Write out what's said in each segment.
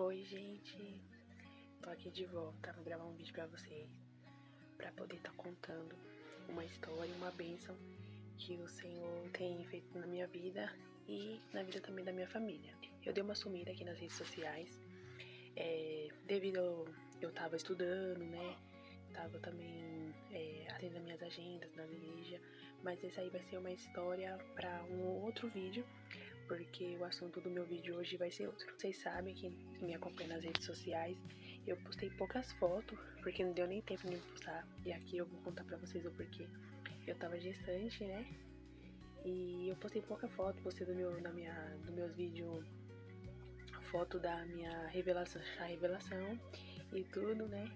Oi, gente, tô aqui de volta pra gravar um vídeo pra vocês, pra poder estar contando uma história, uma bênção que o Senhor tem feito na minha vida e na vida também da minha família. Eu dei uma sumida aqui nas redes sociais, devido eu tava estudando, né, tava também atendendo minhas agendas na igreja, mas esse aí vai ser uma história pra um outro vídeo, porque o assunto do meu vídeo hoje vai ser outro. Vocês sabem que me acompanham nas redes sociais, eu postei poucas fotos, porque não deu nem tempo de me postar, e aqui eu vou contar pra vocês o porquê. Eu tava gestante, né, e eu postei pouca foto, postei do meus vídeos foto da minha revelação, chá revelação e tudo, né,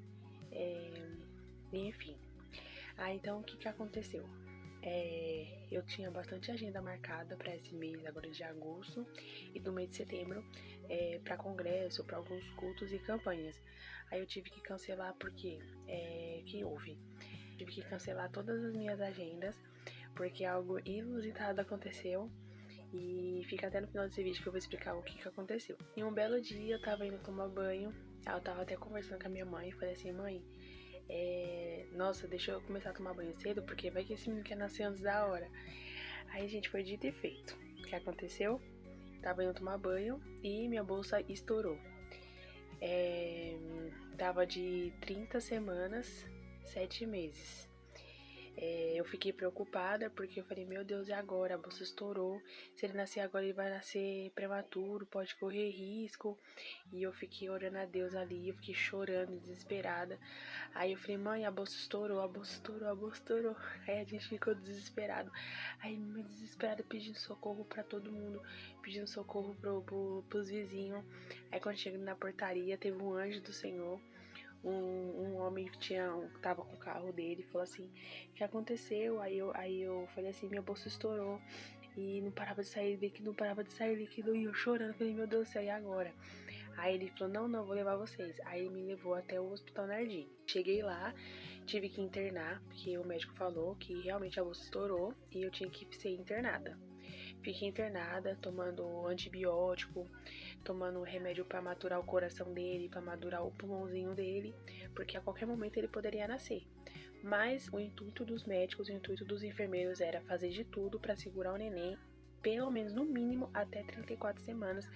enfim. Então o que aconteceu? Eu tinha bastante agenda marcada para esse mês agora de agosto e do mês de setembro para congresso, para alguns cultos e campanhas. Aí eu tive que cancelar porque que houve? Tive que cancelar todas as minhas agendas porque algo inusitado aconteceu. E fica até no final desse vídeo que eu vou explicar o que aconteceu. Em um belo dia eu tava indo tomar banho, eu tava até conversando com a minha mãe e falei assim: mãe, nossa, deixa eu começar a tomar banho cedo, porque vai que esse menino quer nascer antes da hora. Aí, gente, foi dito e feito. O que aconteceu? Tava indo tomar banho e minha bolsa estourou. Tava de 30 semanas, 7 meses. Eu fiquei preocupada porque eu falei, meu Deus, e agora? A bolsa estourou. Se ele nascer agora, ele vai nascer prematuro, pode correr risco. E eu fiquei orando a Deus ali, eu fiquei chorando, desesperada. Aí eu falei, mãe, a bolsa estourou, a bolsa estourou, a bolsa estourou. Aí a gente ficou desesperado. Aí, minha desesperada, pedindo socorro pra todo mundo, pedindo socorro pros vizinhos. Aí quando chega na portaria, teve um anjo do Senhor. Um homem que tava com o carro dele e falou assim, o que aconteceu? Aí eu falei assim, minha bolsa estourou e não parava de sair líquido, e eu chorando, falei, meu Deus do céu, e agora? Aí ele falou, não, vou levar vocês. Aí ele me levou até o Hospital Nardim. Cheguei lá, tive que internar, porque o médico falou que realmente a bolsa estourou e eu tinha que ser internada. Fiquei internada, tomando antibiótico, tomando remédio para maturar o coração dele, para madurar o pulmãozinho dele, porque a qualquer momento ele poderia nascer. Mas o intuito dos médicos, o intuito dos enfermeiros era fazer de tudo para segurar o neném, pelo menos no mínimo até 34 semanas,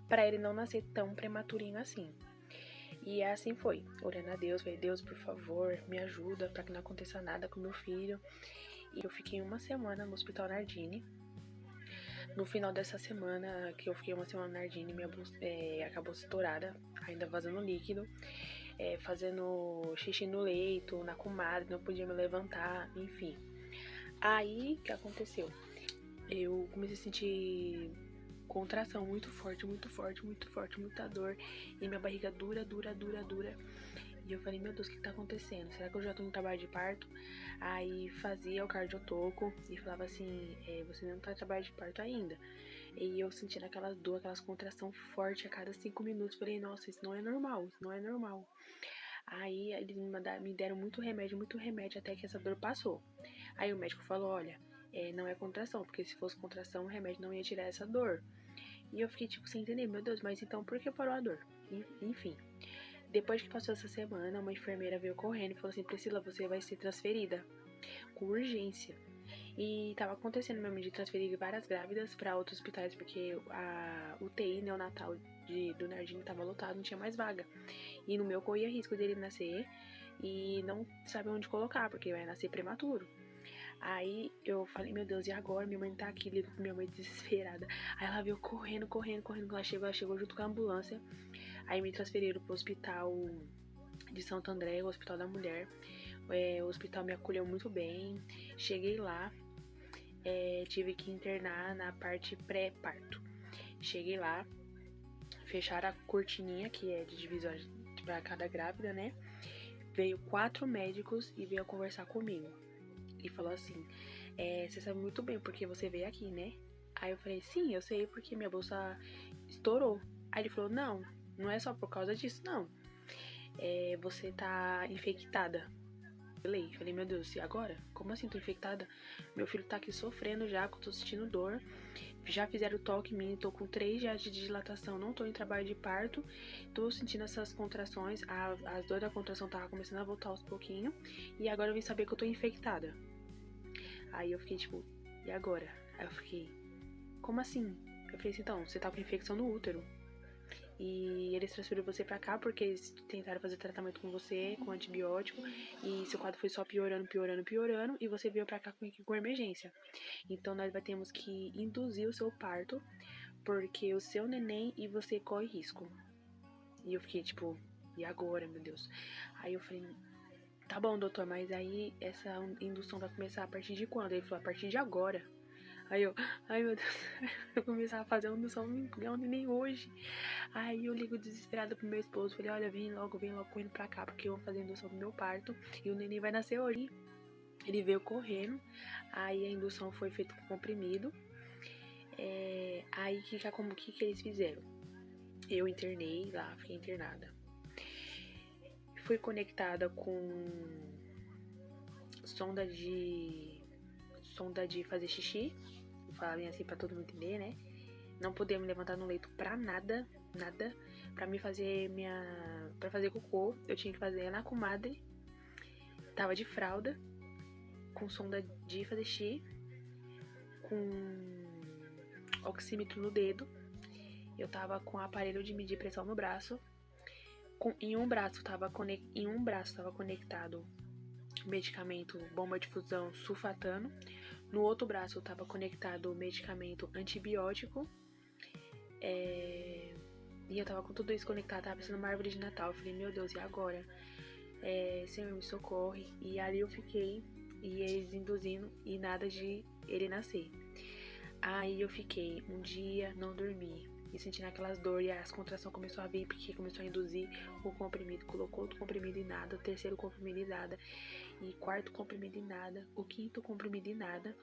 para ele não nascer tão prematurinho assim. E assim foi, orando a Deus, falei, Deus, por favor, me ajuda para que não aconteça nada com meu filho. E eu fiquei uma semana no Hospital Nardini. No final dessa semana, que eu fiquei uma semana na Nardini, minha bolsa acabou estourada, ainda vazando líquido, fazendo xixi no leito, na comadre, não podia me levantar, enfim. Aí, o que aconteceu? Eu comecei a sentir contração muito forte, muita dor, e minha barriga dura. E eu falei, meu Deus, o que tá acontecendo? Será que eu já tô no trabalho de parto? Aí fazia o cardiotoco e falava assim, você não tá em trabalho de parto ainda. E eu sentindo aquelas dor, aquelas contração forte a cada 5 minutos. Falei, nossa, isso não é normal, isso não é normal. Aí eles me deram muito remédio, até que essa dor passou. Aí o médico falou, olha, não é contração, porque se fosse contração, o remédio não ia tirar essa dor. E eu fiquei tipo sem entender, meu Deus, mas então por que parou a dor? Enfim. Depois que passou essa semana, uma enfermeira veio correndo e falou assim, Priscila, você vai ser transferida com urgência. E tava acontecendo mesmo de transferir várias grávidas para outros hospitais, porque a UTI neonatal do Nardini tava lotado, não tinha mais vaga. E no meu corria risco dele nascer e não saber onde colocar, porque vai nascer prematuro. Aí eu falei, meu Deus, e agora? Minha mãe tá aqui, ligo pra minha mãe desesperada. Aí ela veio correndo. Quando ela chegou junto com a ambulância. Aí me transferiram pro hospital de Santo André, o Hospital da Mulher. O hospital me acolheu muito bem. Cheguei lá, tive que internar na parte pré-parto. Cheguei lá, fecharam a cortininha, que é de divisão pra cada grávida, né? Veio 4 médicos e veio conversar comigo. E falou assim, você sabe muito bem porque você veio aqui, né? Aí eu falei, sim, eu sei porque minha bolsa estourou. Aí ele falou, não é só por causa disso, não. Você tá infectada. Falei, meu Deus, e agora? Como assim tô infectada? Meu filho tá aqui sofrendo já, que eu tô sentindo dor. já fizeram o toque em mim, tô com 3 dias de dilatação, não tô em trabalho de parto, tô sentindo essas contrações, as dores da contração tava começando a voltar aos pouquinhos, e agora eu vim saber que eu tô infectada. Aí eu fiquei tipo, e agora? Aí eu fiquei, como assim? Eu falei assim, então, você tá com infecção no útero. E eles transferiram você pra cá porque eles tentaram fazer tratamento com você, com antibiótico, e seu quadro foi só piorando, e você veio pra cá com emergência. Então nós temos que induzir o seu parto, porque o seu neném e você corre risco. E eu fiquei tipo, e agora, meu Deus? Aí eu falei, tá bom, doutor, mas aí essa indução vai começar a partir de quando? Ele falou, a partir de agora. Aí eu, ai meu Deus, eu começava a fazer uma indução nem hoje. Aí eu ligo desesperada pro meu esposo, falei, olha, vem logo correndo pra cá, porque eu vou fazer a indução do meu parto e o neném vai nascer hoje. Ele veio correndo, aí a indução foi feita com comprimido. Aí o que eles fizeram? Eu internei lá, fiquei internada. Fui conectada com sonda de fazer xixi. Vou falar bem assim pra todo mundo entender, né? Não podia me levantar no leito pra nada. Pra me fazer pra fazer cocô, eu tinha que fazer na comadre. Tava de fralda, com sonda de fazer xixi, com oxímetro no dedo. Eu tava com aparelho de medir pressão no braço. Em um braço tava conectado medicamento bomba de fusão sulfatano. No outro braço tava conectado medicamento antibiótico. E eu tava com tudo isso conectado, tava pensando numa árvore de Natal. Eu falei, meu Deus, e agora? Senhor, me socorre. E ali eu fiquei, e eles induzindo, e nada de ele nascer. Aí eu fiquei um dia, não dormi, e sentindo aquelas dores, e as contrações começou a vir, porque começou a induzir o comprimido, colocou outro comprimido e nada, o terceiro comprimido e nada, e quarto comprimido e nada, o quinto comprimido e nada.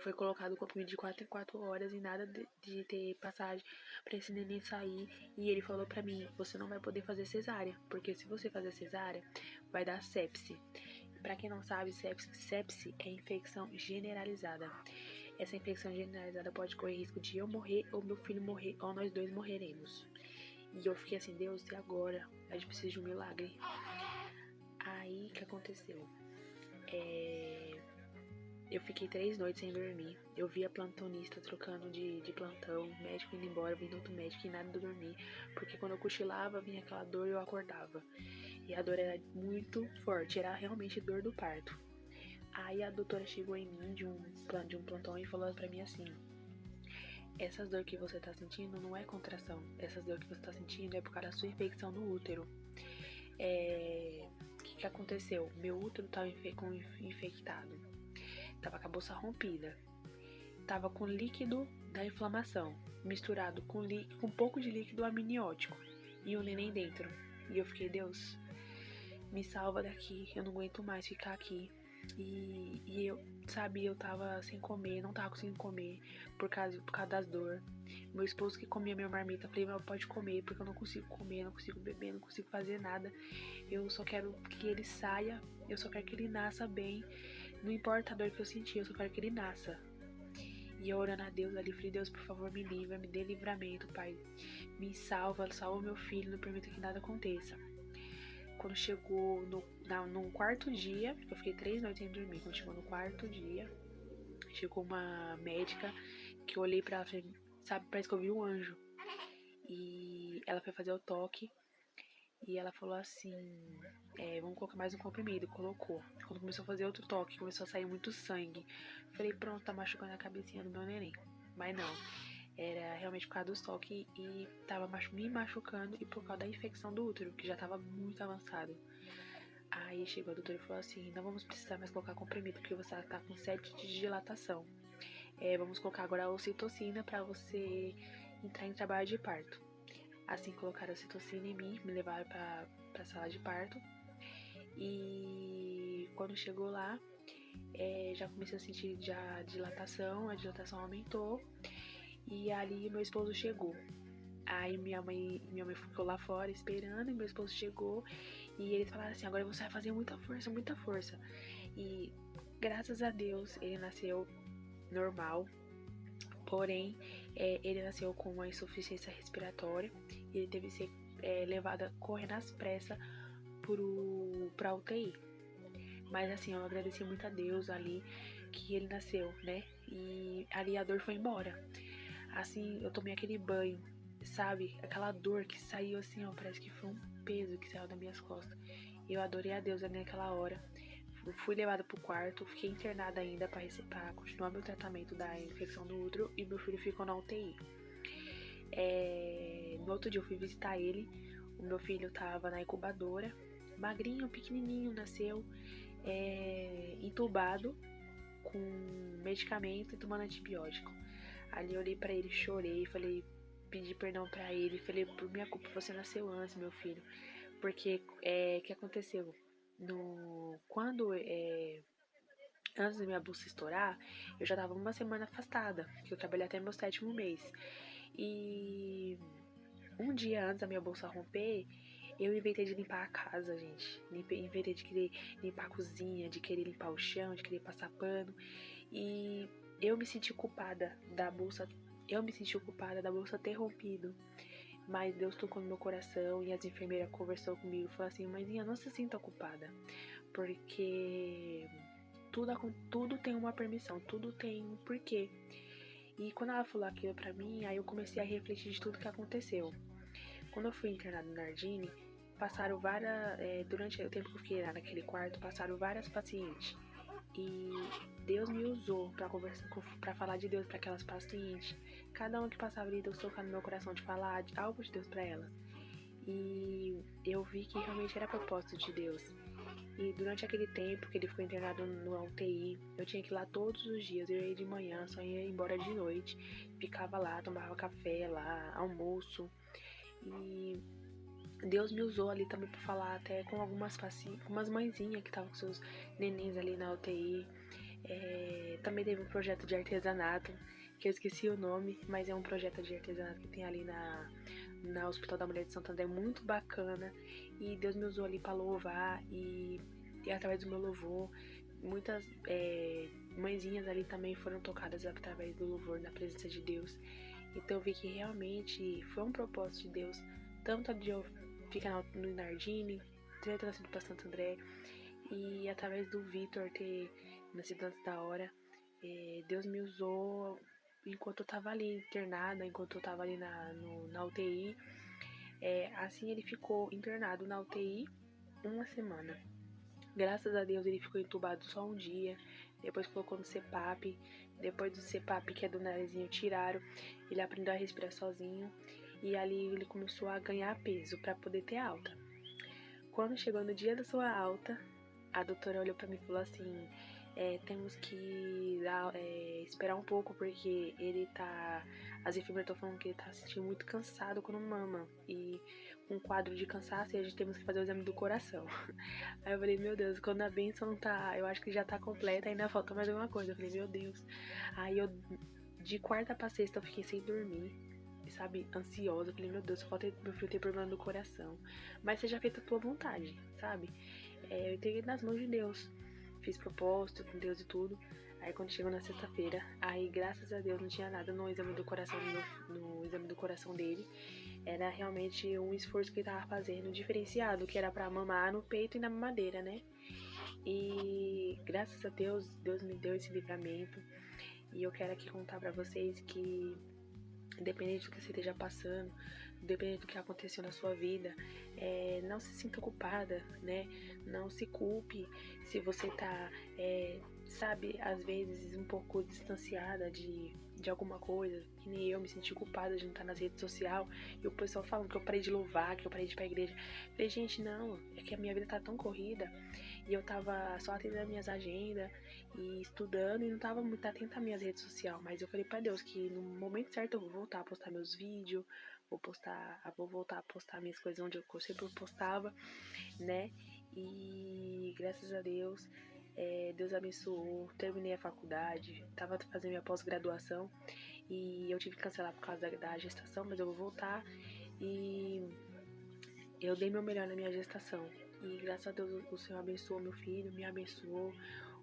Foi colocado o comprimido de 4 em 4 horas e nada de ter passagem pra esse neném sair. E ele falou pra mim, você não vai poder fazer cesárea, porque se você fazer cesárea, vai dar sepse. Pra quem não sabe, sepse é infecção generalizada. Essa infecção generalizada pode correr risco de eu morrer, ou meu filho morrer, ou nós dois morreremos. E eu fiquei assim, Deus, e agora? A gente precisa de um milagre. Aí, o que aconteceu? Eu fiquei 3 noites sem dormir. Eu via plantonista trocando de plantão, médico indo embora, vindo outro médico e nada de dormir. Porque quando eu cochilava, vinha aquela dor e eu acordava. E a dor era muito forte, era realmente dor do parto. Aí a doutora chegou em mim de um plantão e falou pra mim assim, essas dor que você tá sentindo não é contração. Essas dor que você tá sentindo é por causa da sua infecção no útero. O que aconteceu? Meu útero tava infectado. Tava com a bolsa rompida. Tava com líquido da inflamação, misturado com um pouco de líquido amniótico. E o neném dentro. E eu fiquei, Deus, me salva daqui. Eu não aguento mais ficar aqui. E eu, sabe, eu tava sem comer, não tava conseguindo comer por causa das dores. Meu esposo que comia minha marmita, falei, mas pode comer, porque eu não consigo comer, não consigo beber, não consigo fazer nada. Eu só quero que ele saia, eu só quero que ele nasça bem. Não importa a dor que eu senti, eu só quero que ele nasça. E eu orando a Deus ali, falei, Deus, por favor, me livra, me dê livramento, Pai. Me salva meu filho, não permita que nada aconteça. Quando chegou no quarto dia, eu fiquei 3 noites sem dormir. Quando chegou no quarto dia, chegou uma médica que eu olhei pra ela e falei, sabe, parece que eu vi um anjo. E ela foi fazer o toque. E ela falou assim, vamos colocar mais um comprimido. Colocou. Quando começou a fazer outro toque, começou a sair muito sangue. Falei, pronto, tá machucando a cabecinha do meu neném. Mas não, era realmente por causa dos toques e tava me machucando e por causa da infecção do útero, que já tava muito avançado. Aí chegou a doutora e falou assim, não vamos precisar mais colocar comprimido, porque você tá com 7 de dilatação. Vamos colocar agora a ocitocina pra você entrar em trabalho de parto. Assim, colocaram a ocitocina em mim, me levaram pra sala de parto. E quando chegou lá, já comecei a sentir a dilatação aumentou. E ali meu esposo chegou. Aí minha mãe ficou lá fora esperando, e meu esposo chegou. E eles falaram assim, agora você vai fazer muita força, muita força. E graças a Deus, ele nasceu normal. Porém, ele nasceu com uma insuficiência respiratória e ele teve que ser levado correndo às pressas pra UTI. Mas assim, eu agradeci muito a Deus ali que ele nasceu, né? E ali a dor foi embora. Assim, eu tomei aquele banho, sabe? Aquela dor que saiu assim, ó, parece que foi um peso que saiu das minhas costas. Eu adorei a Deus ali naquela hora. Fui levada pro quarto, fiquei internada ainda pra continuar meu tratamento da infecção do útero e meu filho ficou na UTI. No outro dia eu fui visitar ele, o meu filho tava na incubadora, magrinho, pequenininho, nasceu entubado com medicamento e tomando antibiótico. Ali eu olhei pra ele, chorei, falei, pedi perdão pra ele, falei, por minha culpa você nasceu antes, meu filho. Porque que aconteceu? Quando antes da minha bolsa estourar, eu já tava uma semana afastada, que eu trabalhei até meu 7º mês. E um dia antes da minha bolsa romper, eu inventei de limpar a casa, gente. Inventei de querer limpar a cozinha, de querer limpar o chão, de querer passar pano. E eu me senti culpada da bolsa. Eu me senti culpada da bolsa ter rompido. Mas Deus tocou no meu coração e as enfermeiras conversou comigo e falou assim, mãezinha, não se sinta culpada. Porque tudo tem uma permissão, tudo tem um porquê. E quando ela falou aquilo pra mim, aí eu comecei a refletir de tudo que aconteceu. Quando eu fui internada no Nardini, passaram várias... durante o tempo que eu fiquei lá naquele quarto, passaram várias pacientes. E Deus me usou pra conversar, pra falar de Deus pra aquelas pacientes. Cada um que passava ali, Deus tocando no meu coração de falar algo de Deus pra ela. E eu vi que realmente era propósito de Deus. E durante aquele tempo que ele ficou internado no UTI, eu tinha que ir lá todos os dias. Eu ia de manhã, só ia embora de noite. Ficava lá, tomava café lá, almoço. E Deus me usou ali também pra falar até com algumas mãezinhas que estavam com seus nenéns ali na UTI. Também teve um projeto de artesanato, que eu esqueci o nome, mas é um projeto de artesanato que tem ali na Hospital da Mulher de Santo André, muito bacana. E Deus me usou ali pra louvar e através do meu louvor, muitas mãezinhas ali também foram tocadas através do louvor na presença de Deus. Então eu vi que realmente foi um propósito de Deus, tanto de eu ficar no Nardini, ter trazido pra Santo André, e através do Vitor ter nascido antes da hora. Deus me usou enquanto eu tava ali internada, enquanto eu tava ali na UTI. Assim ele ficou internado na UTI uma semana. Graças a Deus ele ficou entubado só um dia, depois colocou no CPAP, depois do CPAP, que é do narizinho, tiraram, ele aprendeu a respirar sozinho e ali ele começou a ganhar peso para poder ter alta. Quando chegou no dia da sua alta, a doutora olhou para mim e falou assim, temos que esperar um pouco porque as enfermeiras estão falando que ele tá se sentindo muito cansado quando mama e um quadro de cansaço e a gente temos que fazer o exame do coração. Aí eu falei, meu Deus, quando a bênção tá, eu acho que já tá completa, ainda falta mais alguma coisa. Eu falei, meu Deus. Aí eu, de quarta pra sexta, eu fiquei sem dormir, sabe, ansiosa. Eu falei, meu Deus, só falta meu filho ter problema no coração. Mas seja feita a tua vontade, sabe? Eu entreguei nas mãos de Deus. Fiz propósito com Deus e tudo. Aí quando chegou na sexta-feira, aí graças a Deus não tinha nada no exame do coração, no exame do coração dele. Era realmente um esforço que ele tava fazendo diferenciado, que era pra mamar no peito e na mamadeira, né? E graças a Deus, Deus me deu esse livramento. E eu quero aqui contar pra vocês que, independente do que você esteja passando, independente do que aconteceu na sua vida, não se sinta culpada, né? Não se culpe se você tá, sabe, às vezes um pouco distanciada de alguma coisa, que nem eu me senti culpada de não estar nas redes sociais, e o pessoal falando que eu parei de louvar, que eu parei de ir pra igreja. Falei, gente, não, é que a minha vida tá tão corrida, e eu tava só atendendo minhas agendas, e estudando, e não tava muito atenta às minhas redes sociais, mas eu falei pra Deus que no momento certo eu vou voltar a postar meus vídeos, vou voltar a postar minhas coisas onde eu sempre postava, né, e graças a Deus, Deus abençoou, terminei a faculdade, tava fazendo minha pós-graduação e eu tive que cancelar por causa da gestação, mas eu vou voltar e eu dei meu melhor na minha gestação e graças a Deus o Senhor abençoou meu filho, me abençoou,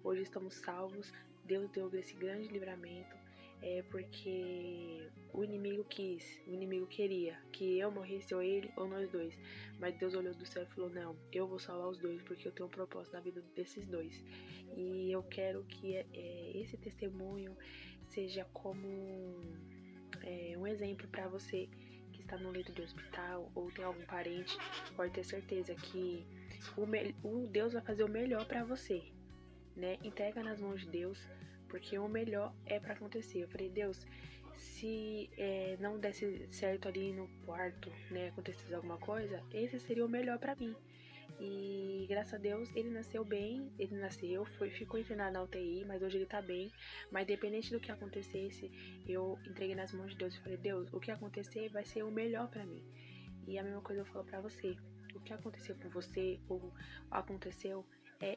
hoje estamos salvos, Deus deu esse grande livramento, é porque o inimigo queria que eu morresse, ou ele, ou nós dois. Mas Deus olhou do céu e falou, não, eu vou salvar os dois, porque eu tenho um propósito na vida desses dois. E eu quero que esse testemunho seja como um exemplo para você que está no leito de hospital ou tem algum parente. Pode ter certeza que o Deus vai fazer o melhor para você, né? Entrega nas mãos de Deus, porque o melhor é para acontecer. Eu falei, Deus, se não desse certo ali no quarto, né, acontecesse alguma coisa, esse seria o melhor para mim. E graças a Deus ele nasceu bem, ficou internado na UTI, mas hoje ele tá bem. Mas independente do que acontecesse, eu entreguei nas mãos de Deus e falei, Deus, o que acontecer vai ser o melhor para mim. E a mesma coisa eu falo para você, o que aconteceu com você ou aconteceu,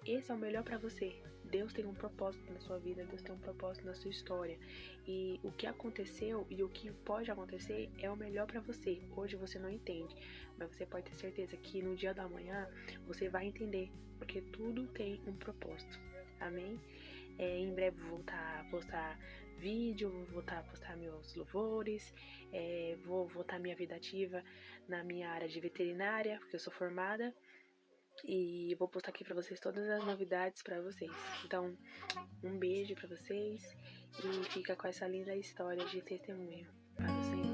esse é o melhor para você. Deus tem um propósito na sua vida, Deus tem um propósito na sua história. E o que aconteceu e o que pode acontecer é o melhor para você. Hoje você não entende, mas você pode ter certeza que no dia da manhã você vai entender, porque tudo tem um propósito. Amém? Em breve vou voltar a postar vídeo, vou voltar a postar meus louvores, vou voltar minha vida ativa na minha área de veterinária, porque eu sou formada. E vou postar aqui pra vocês todas as novidades pra vocês. Então, um beijo pra vocês e fica com essa linda história de testemunho. Para o Senhor.